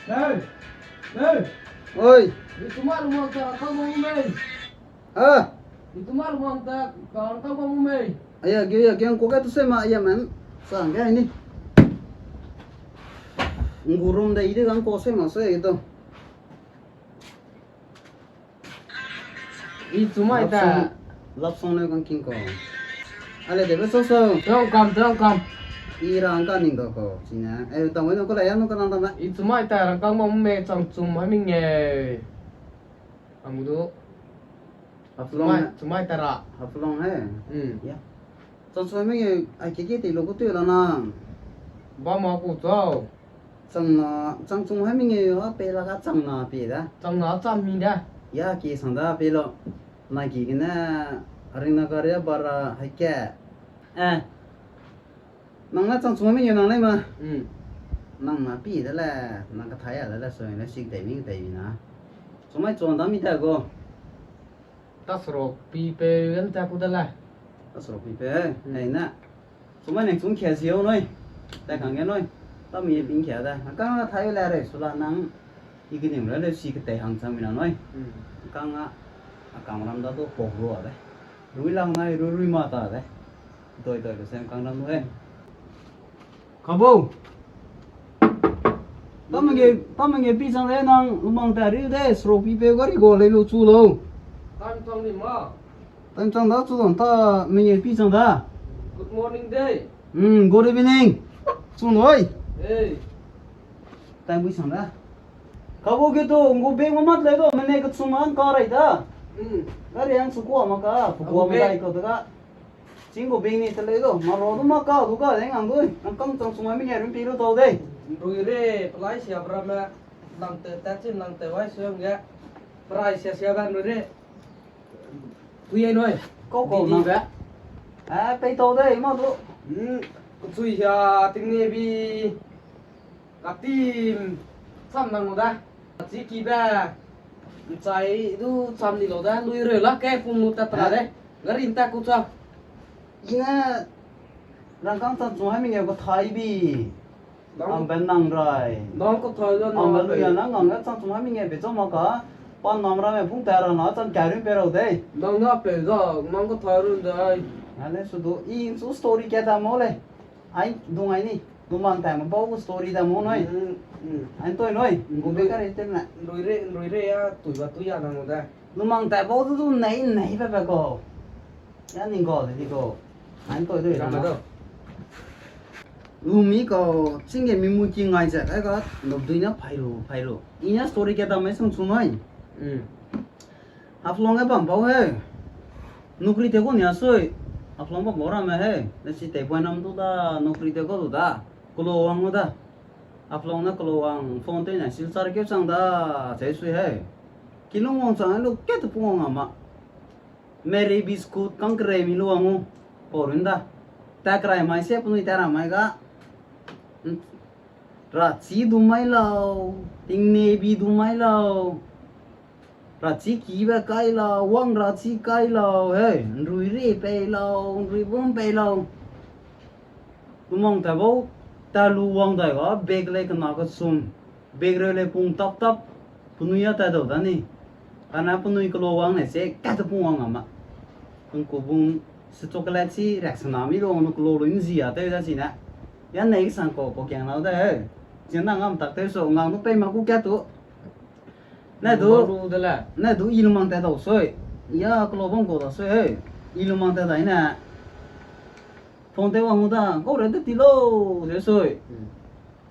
Đây, đây. Ôi, Itu mah rumah tak kau mau main. à, Itu mah rumah tak kau mau main. kaya ko ka to se ma ya man. Sang cái này ngurum da ide kan ko se ma se ito. Itu mah ita. Lap song le kan king ko. Ale de be so so. Terong kam. Irang kan ning do ko. Sina. Tong nó có lại nó kan nang ta. Itu mah ita orang kau mau main cum hai mình nghe. Kamu tu. Cuma ita ra. Haflong hai. Hmm. Ya. Trong số mấy ai cái thì lúc có tuổi là na. Ba mau aku tahu. Trong chung hai mình ở bên là cái trong na bên đó. Trong nó trăm mình dah. Ya ki sang da bên lo. Na ki cái na ring na cái bara hay cái. Nang là trong chung hai mình nang này mà. Hmm. Nang mà bên đó là nang cái thái là rồi nó xịt đầy mình đầy na. Chúng mày chọn đó mình ta go. Tak serok pipe kan tak aku dah lah. Ta sổ bị phê này nè chúng mày này chúng khẻ xíu thôi tại càng nghe thôi tao mình bình khẻ ra càng thấy là đấy số là năng ý cái điểm là xí cái tay hàng sang mình nói càng làm đó tôi bổ rồi đấy rủi lòng này rủi mà ta đấy tôi xem càng làm nữa Kamu. tao mình nghe pi sang đấy năng mang ta đi đấy sổ bị phê cái gọi lấy lô chu lâu Time trong ni ma. tao trong đó chu ta mình nghe pi sang đó Good morning day. good evening chu nói Hey. tại buổi sáng đó kabo gitu ngubeng mamat lấy đó mình này cái chung ăn cá rồi đó Hmm. cái này ăn súp cua mà cá súp cua mà đây có đó chính của bên này tới lấy đó mà rồi đó mà cá đủ cá đấy ngang thôi ăn cơm trong chung mình nghe đến pilo đâu đây Rồi re pelai siapa ramai nang tetasin nang tewai siang ya. Pelai siapa rồi re. Tui nói. có Đi nào vậy. bây đâu đây mà đó Tui ya tiếng này bi. Cả team sam nang rồi da. Chỉ kì ba. Chạy du sam đi rồi da. Lui rồi lá cái phun một tạt ra đấy. Garin ta cũng sao. ina rằng căng trong chung mình nghe có thái bi ăn bên năng rồi Nó có thời gian ăn nó bên bây giờ ngang trong chung mình nghe bị cho mà cá pan nam ra mình phun tè ra nó trong cà ri bê đâu đây nó ngáp về rồi. Nó có thời gian rồi. Ale sudo in su story kya ta mole ai dung ai ni dumang ta ma bau story da mo noi an toy noi go be ka reten na Rồi re ya tui ya nang rồi da. dumang ta bau du nei nei ba ba go ya ni go de go an toy doi Làm na đâu? mi go singe mi mu ki ngai ja ka ga no dui na phai ro ina story kya ta mai sung chu noi haf long ga bam bau he nukri te ko nya soi आप लोगों को बोरा में है जैसे तेपन हम तो दा नौकरी ते को तो दा क्लोवांग दा आप लोगों ने क्लोवांग फोन ते ना सिलसार के संग दा जैसे है किलो वंग संग लोग क्या तो पुंग आमा मेरी बिस्कुट कंकरे मिलो आमु पोरिंदा ताकराय माय से पुनी तारा माय गा राची दुमाई लाओ तिंगने भी दुमाई लाओ Rachi kiba kai lao wang rachi kai lao hey rui re pe lao rui bom pe lao tumong ta bo ta lu wang da ga beg le kana ka sum beg re le pung tap tap punuya ta do da ni ana punui ko lo wang ne se ka ta pung wang ama pung ko bung se chocolate si reaction mi lo no ko lo in zia ta da si na yan nei sang ko kyang lao da he chen na ngam tak te so ngang no pe ma ku kya tu nè đủ ilmang ta đâu soi ya kalau bang ko da soi hey ilmang ta dai na phong te wang da ko re ti lo de soi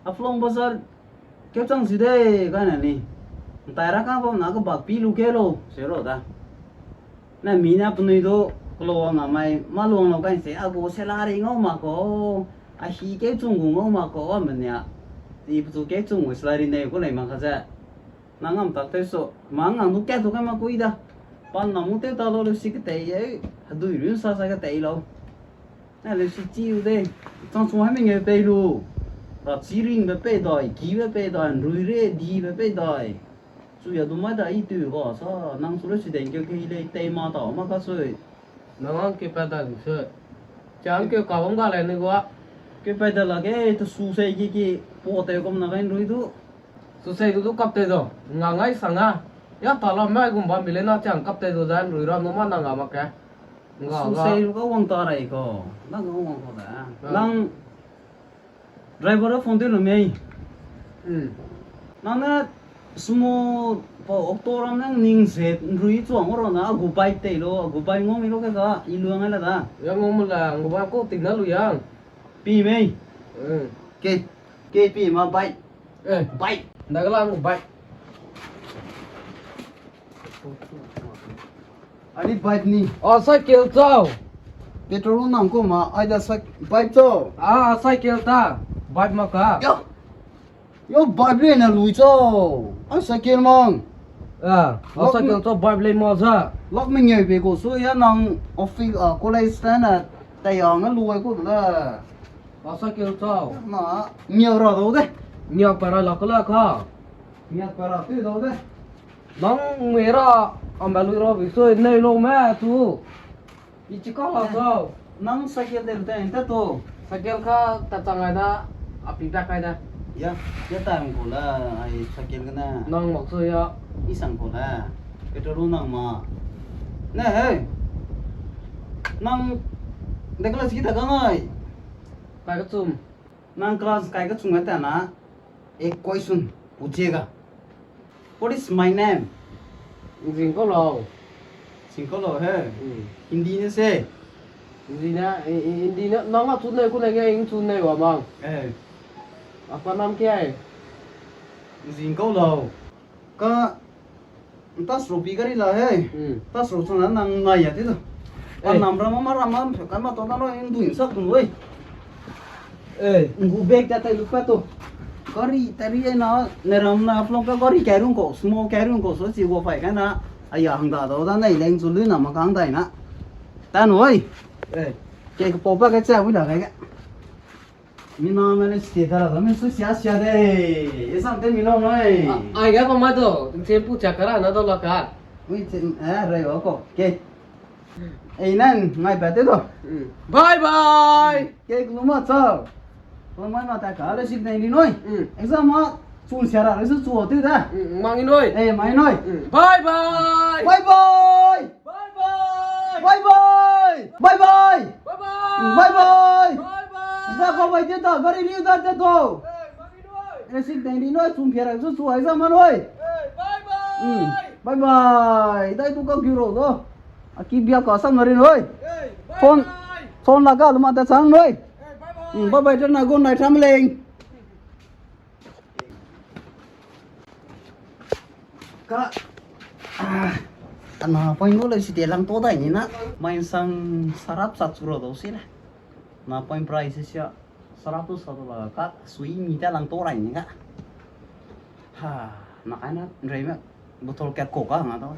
aflong bazar ke chang si de ka na ni ta ra ka bom na ko bak pi lu ke lo se ro da na mi na pnui do ko wang mai ma lu no kan se a go se la ri ngo ma ko a hi ke chung ngo ma ko wa men ya ti bu ke chung se la ri ne ko lai ma ka za nangam tak te so mangang nu kya to ka ma koi da pan na mu te ta lo si ke te ye du yu sa sa ke te lo na le si chi u de trong số hai mình nghe pe lu ra chi ring be pe doi ki be pe doi ru re di be pe doi su ya du ma da i tu go sa nang su le si den ke le te ma ta ma ka so Nó cái phải ta được sơ. Chẳng kêu cầu không có lại nữa quá. ke pe da la ke to su se ki po te kom na kan ru du su sei du kap te do nga ngai sanga ya ta la mai gum ba milena chang kap te do jan rui ram no ma na nga ma ka nga su nga sei có quăng to này có nó có quăng to đã năng driver đó phone tiền mày năng nó sumo po octoram nang ning set rui chuang ro na gu bai te lo gu bai ngom lo ka i luang ala da ya ngom la ngom ko tin na lu yang pi mày ừ ke pi ma bai ê bai nda ka la ngom bai ani bai ni cycle chao petrol nam ko ma ai da sak bai cho cycle ta bai ma ka yo bai ble na lui cho ai sakil mong cycle to bai le mo za lok mình nhảy về cổ suối á nong office ở college stand là tay ở nó lùi của là cycle chao nó nhiều rồi đâu đấy nya para la ka la ka nhiều rồi từ đâu đấy nang mera ambalu ro vi so nei lo ma tu ichi ka la so nang sakil del tay ta to cycle ka ta changai na api ta kai na ya tang cổ là ai sakil cái na nang mok so ya isang cổ là petrol nang mà nè hey nang đây là gì ta cái này kai ka chum nang class cái chung cái ta na एक question पूछेगा what is my name jing ko lo simple है हिंदी में से indi na nang a chun nei ku nei nge ing chun nei wa mang apa nam ke ai simple का 10 रुपये करी ला है 10 रुपये ना नंगा या तो और नंबर मामा kan ma to na no in duin sak tu oi ngu bek ta tai lupa to kari tari na neram na flong ka kari kerung ko small kerung ko so chi go phải cái na aya hang da do da nei leng chu lu na ma kang dai na ta noi cái po pa cái cha wi da cái mi na me ne sti ta da me su sia de esam te mi no noi ai ga pa ma to chen pu cha kara na do la ka ui rồi có cái ấy nên ngay bé tết rồi bye bye cái lúc mà sao lúc mà ta cả là xin này đi nói anh sao mà chun xe ra lấy chùa tết ra mang in ơi ê mày nói bye bye bye bye bye bye bye bye bye bye bye bye bye bye bye ra có vậy tết đó có đi đi ra tết thôi anh xin này đi nói chun xe ra lấy chùa anh sao mà nói bye bye bye bye đây tôi có kêu rồi đó aki bia có xong rồi thôi phone là cả mà ta sang rồi bye bye cho nào con này thăm lên cả anh apa ini lo si telang toda ini na main sang sarap satu suro do sih lah na point price sih 100 lah kak sui minta lang toda ini kak ha makanya nerima botol kayak coca nggak tahu